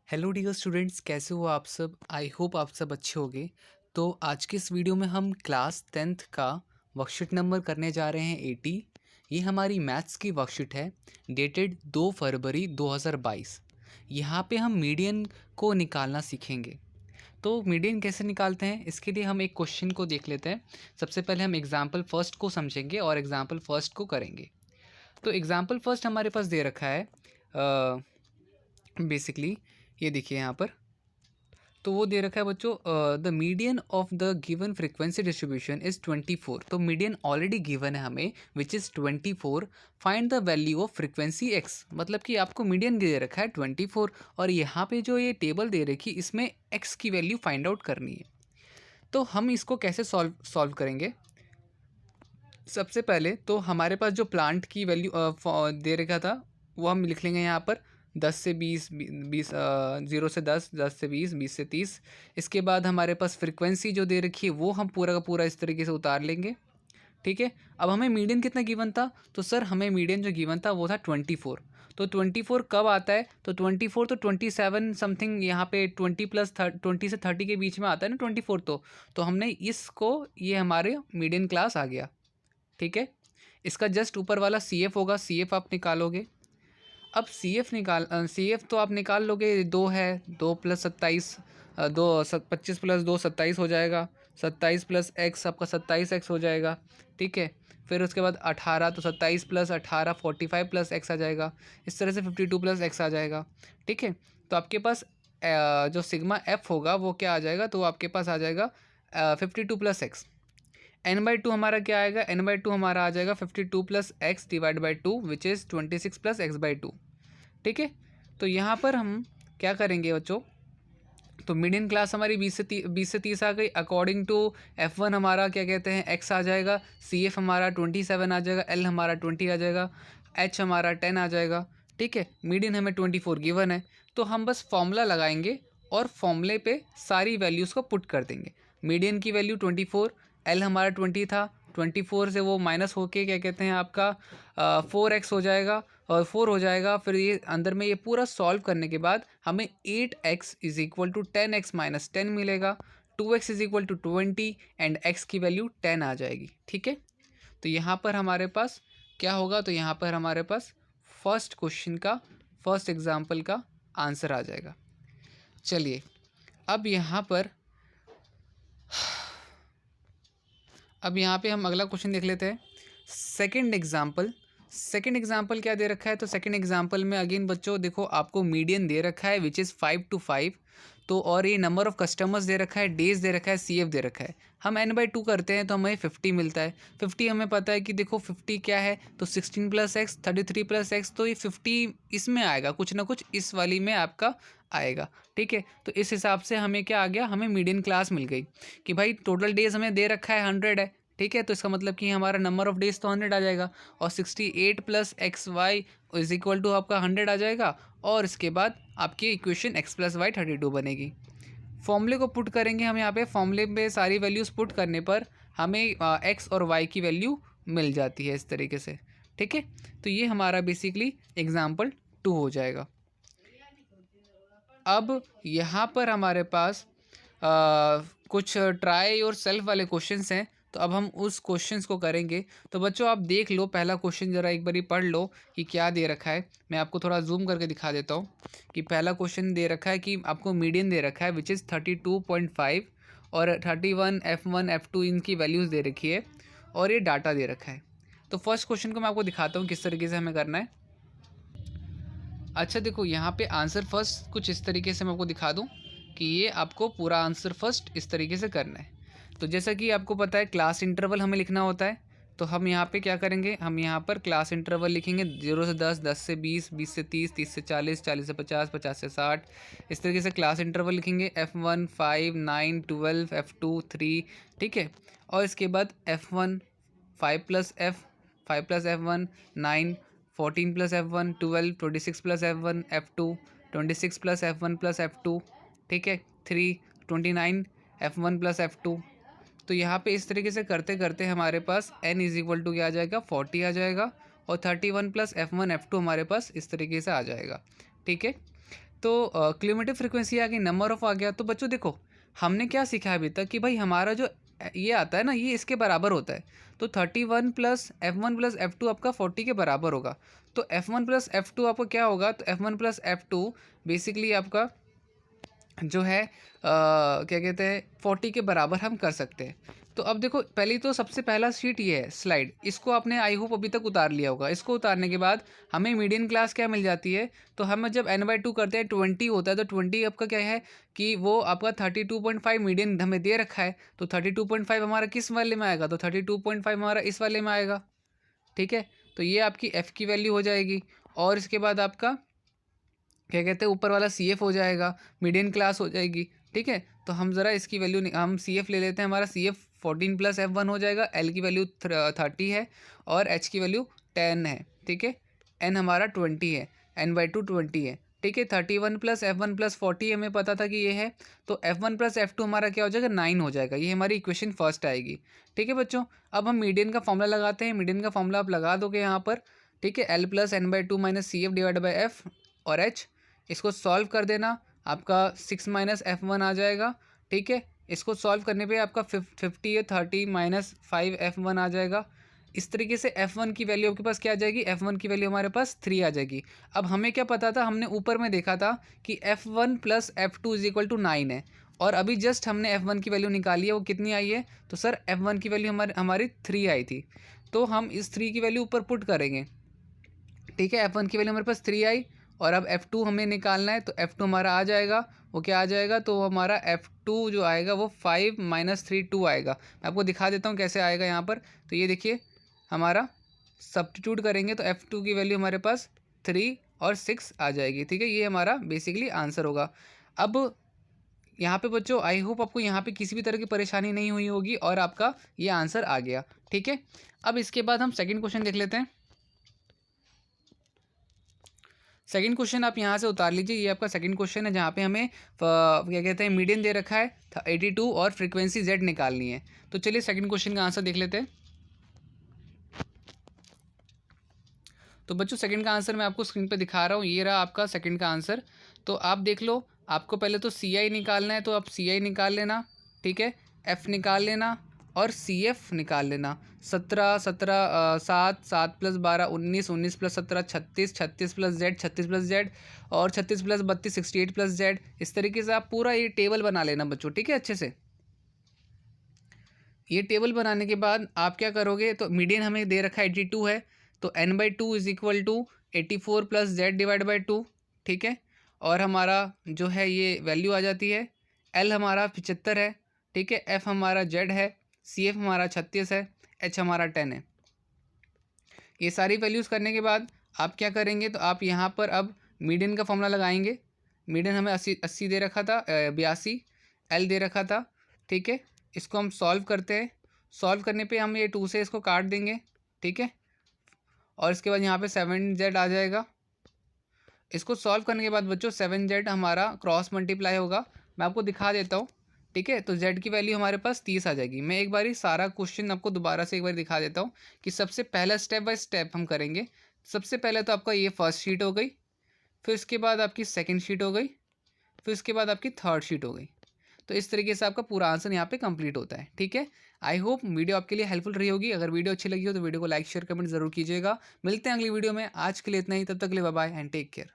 Hello dear students, कैसे हो आप सब। आई होप आप सब अच्छे होंगे। तो आज के इस वीडियो में हम क्लास 10th का वर्कशीट नंबर करने जा रहे हैं 80। ये हमारी मैथ्स की वर्कशीट है, डेटेड 2 फरवरी 2022। यहाँ पे हम मीडियन को निकालना सीखेंगे। तो मीडियन कैसे निकालते हैं, इसके लिए हम एक क्वेश्चन को देख लेते हैं। सबसे पहले हम एग्जाम्पल फर्स्ट को समझेंगे और एग्जाम्पल फर्स्ट को करेंगे। तो एग्जाम्पल फर्स्ट हमारे पास दे रखा है बेसिकली, ये देखिए यहाँ पर। तो वो दे रखा है बच्चों, the median of the given frequency distribution is 24। तो मीडियन ऑलरेडी गिवन है हमें, which is 24। Find the value of frequency x. मतलब कि आपको मीडियन दे रखा है 24 और यहाँ पे जो ये टेबल दे रखी है इसमें एक्स की वैल्यू फाइंड आउट करनी है। तो हम इसको कैसे सॉल्व करेंगे। सबसे पहले तो हमारे पास जो प्लांट की वैल्यू दे रखा था वो हम लिख लेंगे यहाँ पर 10 से 20, 20, 0 से 10, 10 से 20, 20 से 30। इसके बाद हमारे पास फ्रिक्वेंसी जो दे रखी है वो हम पूरा का पूरा इस तरीके से उतार लेंगे। ठीक है। अब हमें मीडियन कितना गिवन था, तो सर हमें मीडियन जो गिवन था वो था 24। तो 24 कब आता है, तो 24 तो 27 समथिंग, यहाँ पे 20 प्लस 20 से 30 के बीच में आता है ना 24। तो हमने इसको, ये हमारे मीडियन क्लास आ गया। ठीक है। इसका जस्ट ऊपर वाला सी एफ होगा, सी एफ आप निकालोगे। अब सी एफ तो आप निकाल लोगे, 2 है, 2 प्लस 27, 25 प्लस 2 27 हो जाएगा। 27 प्लस एक्स आपका 27x हो जाएगा। ठीक है। फिर उसके बाद 18, तो 27 प्लस 18 45 प्लस एक्स आ जाएगा। इस तरह से 52 प्लस एक्स आ जाएगा। ठीक है। तो आपके पास जो सिग्मा एफ होगा वो क्या आ जाएगा, तो आपके पास आ जाएगा 52 प्लस एक्स। n/2 हमारा क्या आएगा, n/2 हमारा आ जाएगा 52 plus x divide by 2 which is 26 plus x/2। ठीक है। तो यहाँ पर हम क्या करेंगे बच्चों, तो मीडियन क्लास हमारी 20 से 30 आ गई। अकॉर्डिंग टू F1 हमारा क्या कहते हैं x आ जाएगा, CF हमारा 27 आ जाएगा, L हमारा 20 आ जाएगा, H हमारा 10 आ जाएगा। ठीक है। मीडियन हमें 24 गिवन है, तो हम बस फॉर्मूला लगाएंगे और फॉर्मूले पे सारी वैल्यूज़ को पुट कर देंगे। मीडियन की वैल्यू 24, L हमारा 20 था, 24 से वो माइनस होके क्या कहते हैं आपका 4x हो जाएगा और 4 हो जाएगा। फिर ये अंदर में ये पूरा सॉल्व करने के बाद हमें 8x is equal to 10x minus 10 मिलेगा, 2x is equal to 20 and x की वैल्यू 10 आ जाएगी। ठीक है। तो यहाँ पर हमारे पास क्या होगा, तो यहाँ पर हमारे पास फर्स्ट क्वेश्चन का, फर्स्ट एग्जाम्पल का आंसर आ जाएगा। चलिए अब यहाँ पे हम अगला क्वेश्चन देख लेते हैं। सेकंड एग्जाम्पल क्या दे रखा है, तो सेकंड एग्जाम्पल में अगेन बच्चों देखो, आपको मीडियन दे रखा है विच इज़ 5 to 5। तो और ये नंबर ऑफ़ कस्टमर्स दे रखा है, डेज दे रखा है, CF दे रखा है। हम n/2 करते हैं तो हमें 50 मिलता है। 50 हमें पता है कि देखो 50 क्या है, तो 16 प्लस एक्स 33 प्लस एक्स, तो ये 50 इसमें आएगा, कुछ ना कुछ इस वाली में आपका आएगा। ठीक है। तो इस हिसाब से हमें क्या आ गया, हमें मीडियन क्लास मिल गई कि भाई टोटल डेज हमें दे रखा है 100 है। ठीक है। तो इसका मतलब कि हमारा नंबर ऑफ़ डेज तो 100 आ जाएगा और 68 plus x y is equal to आपका 100 आ जाएगा। और इसके बाद आपकी इक्वेशन x प्लस वाई 32 बनेगी। फॉर्मूले को पुट करेंगे हम यहाँ पे, फॉर्मूले में सारी वैल्यूज़ पुट करने पर हमें x और y की वैल्यू मिल जाती है इस तरीके से। ठीक है। तो ये हमारा बेसिकली एग्जाम्पल 2 हो जाएगा। अब यहाँ पर हमारे पास कुछ ट्राई और सेल्फ वाले क्वेश्चंस हैं, तो अब हम उस क्वेश्चंस को करेंगे। तो बच्चों आप देख लो, पहला क्वेश्चन ज़रा एक बारी पढ़ लो कि क्या दे रखा है। मैं आपको थोड़ा जूम करके दिखा देता हूँ कि पहला क्वेश्चन दे रखा है कि आपको मीडियन दे रखा है विच इज़ 32.5 और 31 F1 F2 इनकी वैल्यूज़ दे रखी है और ये डाटा दे रखा है। तो फर्स्ट क्वेश्चन को मैं आपको दिखाता हूँ किस तरीके से हमें करना है। अच्छा देखो, यहाँ पे आंसर फर्स्ट कुछ इस तरीके से मैं आपको दिखा दूँ कि ये आपको पूरा आंसर फर्स्ट इस तरीके से करना है। तो जैसा कि आपको पता है क्लास इंटरवल हमें लिखना होता है, तो हम यहाँ पे क्या करेंगे, हम यहाँ पर क्लास इंटरवल लिखेंगे 0 से 10, 10 से 20, 20 से 30, 30 से 40, 40 से 50, 50 से 60। इस तरीके से क्लास इंटरवल लिखेंगे F1 5, 9, 12, F2 3। ठीक है। और इसके बाद F1 5 plus F1 9, 14 plus F1 12, 26 plus F1 F2 26 plus F1 plus F2। ठीक है। 3 29 F1 प्लस F2। तो यहाँ पे इस तरीके से करते करते हमारे पास n इज इक्वल टू क्या आ जाएगा, 40 आ जाएगा और 31 प्लस F1 F2 हमारे पास इस तरीके से आ जाएगा। ठीक है। तो क्यूमुलेटिव फ्रीक्वेंसी आ गई, नंबर ऑफ आ गया। तो बच्चों देखो हमने क्या सीखा है अभी तक कि भाई हमारा जो ये आता है ना, ये इसके बराबर होता है। तो 31 प्लस F1 प्लस F2 आपका 40 के बराबर होगा। तो F1 प्लस F2 आपका क्या होगा, तो F1 प्लस F2 बेसिकली आपका जो है क्या कहते हैं 40 के बराबर हम कर सकते हैं। तो अब देखो पहले तो सबसे पहला शीट ये है स्लाइड, इसको आपने आई होप अभी तक उतार लिया होगा। इसको उतारने के बाद हमें मीडियन क्लास क्या मिल जाती है, तो हम जब n/2 करते हैं 20 होता है, तो 20 आपका क्या है कि वो आपका 32.5 मीडियन हमें दे रखा है। तो 32.5 हमारा किस वाले में आएगा, तो 32.5 हमारा इस वाले में आएगा। ठीक है, तो ये आपकी एफ़ की वैल्यू हो जाएगी। और इसके बाद आपका क्या कहते हैं ऊपर वाला सी एफ हो जाएगा, मीडियन क्लास हो जाएगी। ठीक है, तो हम ज़रा इसकी वैल्यू हम सी एफ ले लेते हैं। हमारा सी एफ 14 प्लस F1 हो जाएगा, एल की वैल्यू 30 है और एच की वैल्यू 10 है। ठीक है, एन हमारा 20 है, n/2 20 है। ठीक है, 31 प्लस F1 प्लस 40 हमें पता था कि ये है। तो F1 प्लस F2 हमारा क्या हो जाएगा, 9 हो जाएगा। ये हमारी इक्वेशन फर्स्ट आएगी। ठीक है बच्चों, अब हम मीडियन का फॉर्मूला लगाते हैं। मीडियन का फॉर्मूला आप लगा दोगे यहाँ पर। ठीक है, L plus n/2 minus C F divide by F और एच। इसको सॉल्व कर देना, आपका 6 माइनस F1 आ जाएगा। ठीक है, इसको सॉल्व करने पे आपका 50 है, 30 माइनस 5 F1 आ जाएगा। इस तरीके से F1 की वैल्यू आपके पास क्या आ जाएगी, F1 की वैल्यू हमारे पास 3 आ जाएगी। अब हमें क्या पता था, हमने ऊपर में देखा था कि F1 plus F2 is equal to 9 है। और अभी जस्ट हमने F1 की वैल्यू निकाली है, वो कितनी आई है, तो सर F1 की वैल्यू हमारी 3 आई थी। तो हम इस 3 की वैल्यू ऊपर पुट करेंगे। ठीक है, F1 की वैल्यू हमारे पास 3 आई और अब F2 हमें निकालना है। तो F2 हमारा आ जाएगा, वो क्या आ जाएगा, तो हमारा F2 जो आएगा वो 5 माइनस 3 2 आएगा। मैं आपको दिखा देता हूँ कैसे आएगा यहाँ पर। तो ये देखिए हमारा सब्स्टिट्यूट करेंगे तो F2 की वैल्यू हमारे पास 3 और 6 आ जाएगी। ठीक है, ये हमारा बेसिकली आंसर होगा। अब यहाँ पे बच्चों आई होप आपको यहाँ पे किसी भी तरह की परेशानी नहीं हुई होगी और आपका ये आंसर आ गया। ठीक है, अब इसके बाद हम सेकेंड क्वेश्चन देख लेते हैं। सेकंड क्वेश्चन आप यहाँ से उतार लीजिए। ये आपका सेकंड क्वेश्चन है जहाँ पे हमें क्या कहते हैं मीडियन दे रखा है 82 और फ्रीक्वेंसी Z निकालनी है। तो चलिए सेकंड क्वेश्चन का आंसर देख लेते हैं। तो बच्चों सेकंड का आंसर मैं आपको स्क्रीन पे दिखा रहा हूँ, ये रहा आपका सेकंड का आंसर। तो आप देख लो, आपको पहले तो CI निकालना है, तो आप CI निकाल लेना। ठीक है, F निकाल लेना और CF निकाल लेना। 17 17 7 7 plus 12 19 19 plus 17 36 36 plus Z 36 plus Z और 36 प्लस 32 68 प्लस Z। इस तरीके से आप पूरा ये टेबल बना लेना बच्चों। ठीक है, अच्छे से ये टेबल बनाने के बाद आप क्या करोगे, तो मीडियन हमें दे रखा है 82 है, तो n/2 is equal to 84 plus Z divide by 2। ठीक है, और हमारा जो है ये वैल्यू आ जाती है। L हमारा 75 है। ठीक है, F हमारा Z है, CF हमारा 36 है, H हमारा 10 है। ये सारी वैल्यूज़ करने के बाद आप क्या करेंगे, तो आप यहाँ पर अब मीडियन का फॉर्मूला लगाएंगे। मीडियन हमें 80 दे रखा था, 82 L दे रखा था। ठीक है, इसको हम सॉल्व करते हैं। सॉल्व करने पे हम ये 2 से इसको काट देंगे। ठीक है, और इसके बाद यहाँ पे 7Z आ जाएगा। इसको सॉल्व करने के बाद बच्चों 7Z हमारा क्रॉस मल्टीप्लाई होगा। मैं आपको दिखा देता हूँ। ठीक है, तो Z की वैल्यू हमारे पास 30 आ जाएगी। मैं एक बार ही सारा क्वेश्चन आपको दोबारा से एक बार दिखा देता हूँ कि सबसे पहला स्टेप बाय स्टेप हम करेंगे। सबसे पहले तो आपका ये फर्स्ट शीट हो गई, फिर उसके बाद आपकी सेकेंड शीट हो गई, फिर उसके बाद आपकी थर्ड शीट हो गई। तो इस तरीके से आपका पूरा आंसर यहाँ पे कंप्लीट होता है। ठीक है, आई होप वीडियो आपके लिए हेल्पफुल रही होगी। अगर वीडियो अच्छी लगी हो तो वीडियो को लाइक शेयर कमेंट जरूर कीजिएगा। मिलते हैं अगली वीडियो में। आज के लिए इतना ही, तब तक के लिए bye bye and take care.